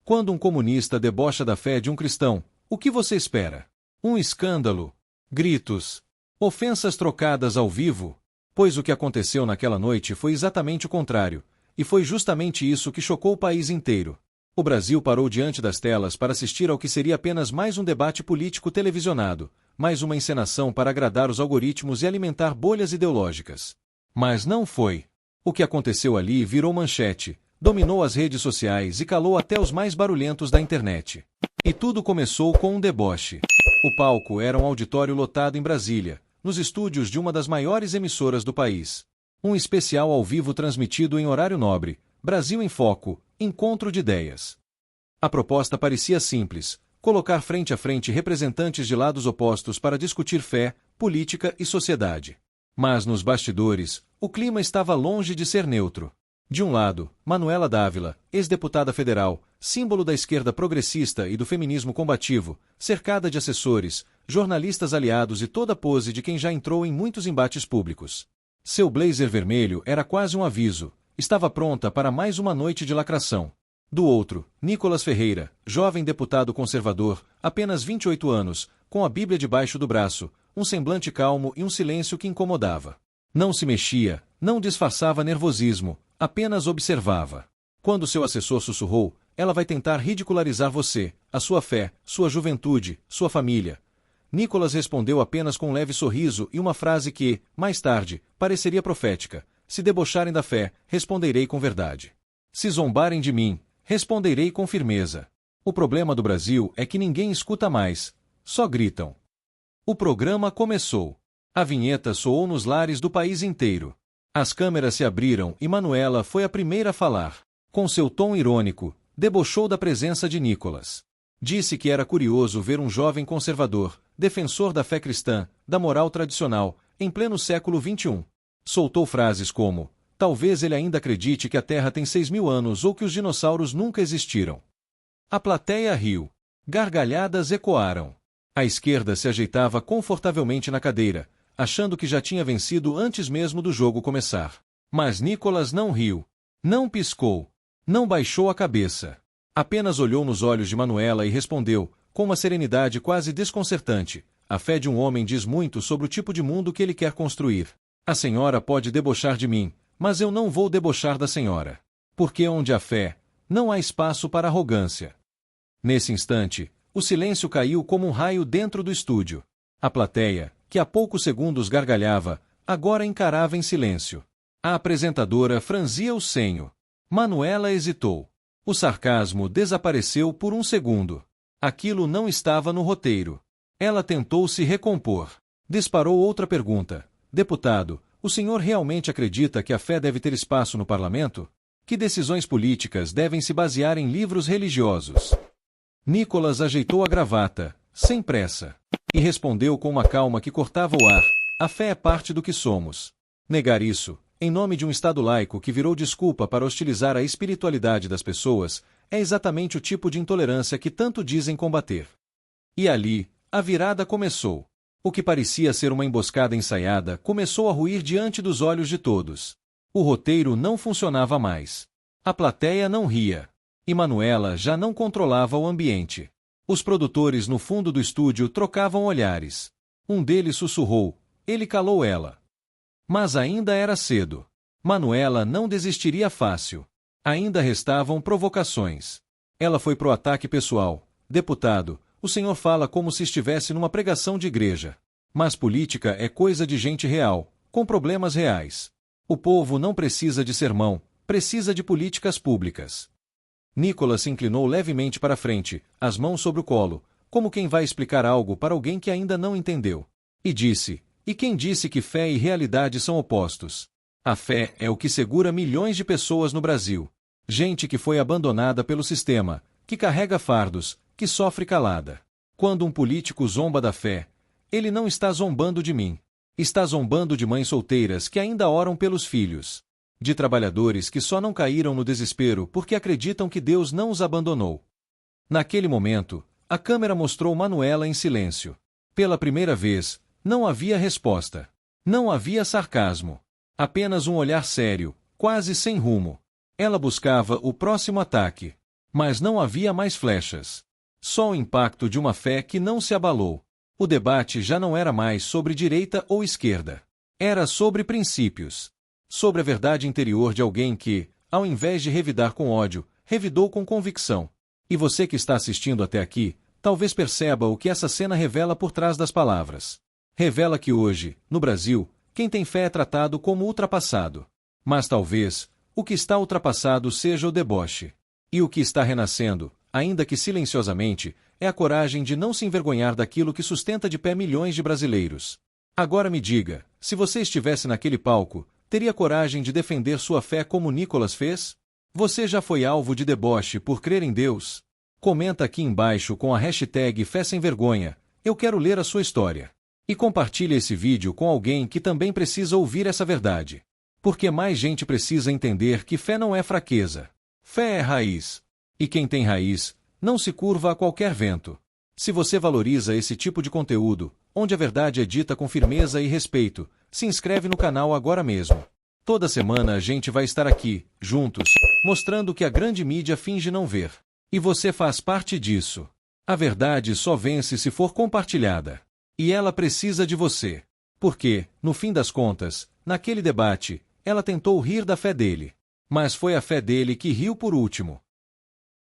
Quando um comunista debocha da fé de um cristão, o que você espera? Um escândalo, gritos, ofensas trocadas ao vivo? Pois o que aconteceu naquela noite foi exatamente o contrário, e foi justamente isso que chocou o país inteiro. O Brasil parou diante das telas para assistir ao que seria apenas mais um debate político televisionado, mais uma encenação para agradar os algoritmos e alimentar bolhas ideológicas. Mas não foi. O que aconteceu ali virou manchete, dominou as redes sociais e calou até os mais barulhentos da internet. E tudo começou com um deboche. O palco era um auditório lotado em Brasília, nos estúdios de uma das maiores emissoras do país. Um especial ao vivo transmitido em horário nobre, Brasil em Foco, encontro de ideias. A proposta parecia simples, colocar frente a frente representantes de lados opostos para discutir fé, política e sociedade. Mas nos bastidores, o clima estava longe de ser neutro. De um lado, Manuela Dávila, ex-deputada federal, símbolo da esquerda progressista e do feminismo combativo, cercada de assessores, jornalistas aliados e toda a pose de quem já entrou em muitos embates públicos. Seu blazer vermelho era quase um aviso, estava pronta para mais uma noite de lacração. Do outro, Nicolas Ferreira, jovem deputado conservador, apenas 28 anos, com a Bíblia debaixo do braço, um semblante calmo e um silêncio que incomodava. Não se mexia, não disfarçava nervosismo, apenas observava. Quando seu assessor sussurrou, ela vai tentar ridicularizar você, a sua fé, sua juventude, sua família. Nicolas respondeu apenas com um leve sorriso e uma frase que, mais tarde, pareceria profética. Se debocharem da fé, responderei com verdade. Se zombarem de mim, responderei com firmeza. O problema do Brasil é que ninguém escuta mais, só gritam. O programa começou. A vinheta soou nos lares do país inteiro. As câmeras se abriram e Manuela foi a primeira a falar. Com seu tom irônico, debochou da presença de Nicolas. Disse que era curioso ver um jovem conservador, defensor da fé cristã, da moral tradicional, em pleno século XXI. Soltou frases como: talvez ele ainda acredite que a Terra tem 6.000 anos ou que os dinossauros nunca existiram. A plateia riu. Gargalhadas ecoaram. A esquerda se ajeitava confortavelmente na cadeira, achando que já tinha vencido antes mesmo do jogo começar. Mas Nicolas não riu. Não piscou. Não baixou a cabeça. Apenas olhou nos olhos de Manuela e respondeu, com uma serenidade quase desconcertante: a fé de um homem diz muito sobre o tipo de mundo que ele quer construir. A senhora pode debochar de mim, mas eu não vou debochar da senhora. Porque onde há fé, não há espaço para arrogância. Nesse instante, o silêncio caiu como um raio dentro do estúdio. A plateia, que há poucos segundos gargalhava, agora encarava em silêncio. A apresentadora franzia o senho. Manuela hesitou. O sarcasmo desapareceu por um segundo. Aquilo não estava no roteiro. Ela tentou se recompor. Disparou outra pergunta. Deputado, o senhor realmente acredita que a fé deve ter espaço no parlamento? Que decisões políticas devem se basear em livros religiosos? Nicolas ajeitou a gravata, sem pressa, e respondeu com uma calma que cortava o ar: a fé é parte do que somos. Negar isso, em nome de um Estado laico que virou desculpa para hostilizar a espiritualidade das pessoas, é exatamente o tipo de intolerância que tanto dizem combater. E ali, a virada começou. O que parecia ser uma emboscada ensaiada começou a ruir diante dos olhos de todos. O roteiro não funcionava mais. A plateia não ria. E Manuela já não controlava o ambiente. Os produtores no fundo do estúdio trocavam olhares. Um deles sussurrou. Ele calou ela. Mas ainda era cedo. Manuela não desistiria fácil. Ainda restavam provocações. Ela foi pro ataque pessoal. Deputado, o senhor fala como se estivesse numa pregação de igreja. Mas política é coisa de gente real, com problemas reais. O povo não precisa de sermão, precisa de políticas públicas. Nicolas se inclinou levemente para frente, as mãos sobre o colo, como quem vai explicar algo para alguém que ainda não entendeu. E disse: e quem disse que fé e realidade são opostos? A fé é o que segura milhões de pessoas no Brasil. Gente que foi abandonada pelo sistema, que carrega fardos, que sofre calada. Quando um político zomba da fé, ele não está zombando de mim. Está zombando de mães solteiras que ainda oram pelos filhos. De trabalhadores que só não caíram no desespero porque acreditam que Deus não os abandonou. Naquele momento, a câmera mostrou Manuela em silêncio. Pela primeira vez, não havia resposta. Não havia sarcasmo. Apenas um olhar sério, quase sem rumo. Ela buscava o próximo ataque. Mas não havia mais flechas. Só o impacto de uma fé que não se abalou. O debate já não era mais sobre direita ou esquerda. Era sobre princípios. Sobre a verdade interior de alguém que, ao invés de revidar com ódio, revidou com convicção. E você que está assistindo até aqui, talvez perceba o que essa cena revela por trás das palavras. Revela que hoje, no Brasil, quem tem fé é tratado como ultrapassado. Mas talvez, o que está ultrapassado seja o deboche. E o que está renascendo, ainda que silenciosamente, é a coragem de não se envergonhar daquilo que sustenta de pé milhões de brasileiros. Agora me diga, se você estivesse naquele palco, teria coragem de defender sua fé como Nicolas fez? Você já foi alvo de deboche por crer em Deus? Comenta aqui embaixo com a hashtag Fé Sem Vergonha, eu quero ler a sua história. E compartilhe esse vídeo com alguém que também precisa ouvir essa verdade. Porque mais gente precisa entender que fé não é fraqueza. Fé é raiz. E quem tem raiz, não se curva a qualquer vento. Se você valoriza esse tipo de conteúdo, onde a verdade é dita com firmeza e respeito, se inscreve no canal agora mesmo. Toda semana a gente vai estar aqui, juntos, mostrando o que a grande mídia finge não ver. E você faz parte disso. A verdade só vence se for compartilhada. E ela precisa de você. Porque, no fim das contas, naquele debate, ela tentou rir da fé dele. Mas foi a fé dele que riu por último.